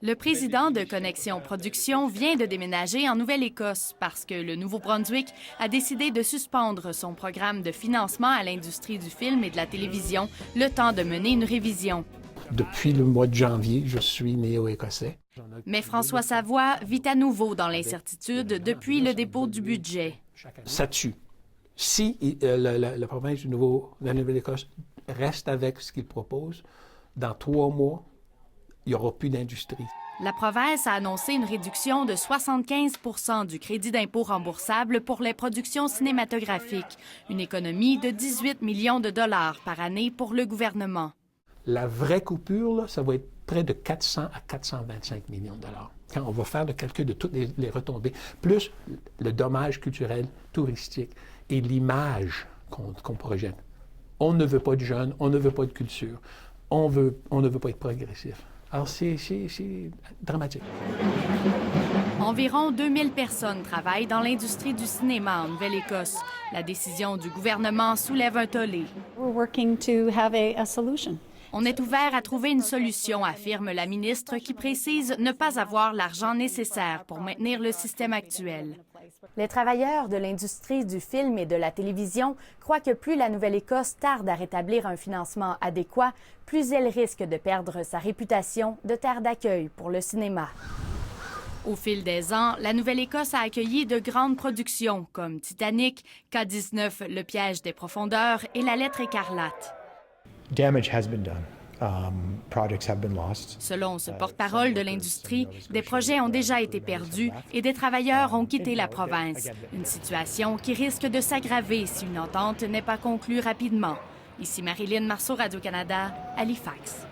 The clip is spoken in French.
Le président de Connexion Production vient de déménager en Nouvelle-Écosse parce que le Nouveau-Brunswick a décidé de suspendre son programme de financement à l'industrie du film et de la télévision, le temps de mener une révision. Depuis le mois de janvier, je suis néo-écossais. Mais François Savoie vit à nouveau dans l'incertitude depuis le dépôt du budget. Ça tue. Si la province de la Nouvelle-Écosse reste avec ce qu'il propose, dans 3 mois, il n'y aura plus d'industrie. La province a annoncé une réduction de 75 % du crédit d'impôt remboursable pour les productions cinématographiques, une économie de 18 millions de dollars par année pour le gouvernement. La vraie coupure, là, ça va être près de 400 à 425 millions de dollars. Quand on va faire le calcul de toutes les retombées, plus le dommage culturel, touristique et l'image qu'on projette. On ne veut pas de jeunes, on ne veut pas de culture, on ne veut pas être progressif. Alors, c'est dramatique. Environ 2000 personnes travaillent dans l'industrie du cinéma en Nouvelle-Écosse. La décision du gouvernement soulève un tollé. We're working to have a solution. On est ouvert à trouver une solution, affirme la ministre, qui précise ne pas avoir l'argent nécessaire pour maintenir le système actuel. Les travailleurs de l'industrie du film et de la télévision croient que plus la Nouvelle-Écosse tarde à rétablir un financement adéquat, plus elle risque de perdre sa réputation de terre d'accueil pour le cinéma. Au fil des ans, la Nouvelle-Écosse a accueilli de grandes productions comme Titanic, K-19, Le piège des profondeurs et La lettre écarlate. Damage has been done. Projects have been lost. Selon ce porte-parole de l'industrie, des projets ont déjà été perdus et des travailleurs ont quitté la province. Une situation qui risque de s'aggraver si une entente n'est pas conclue rapidement. Ici Marilyn Marceau, Radio-Canada, Halifax.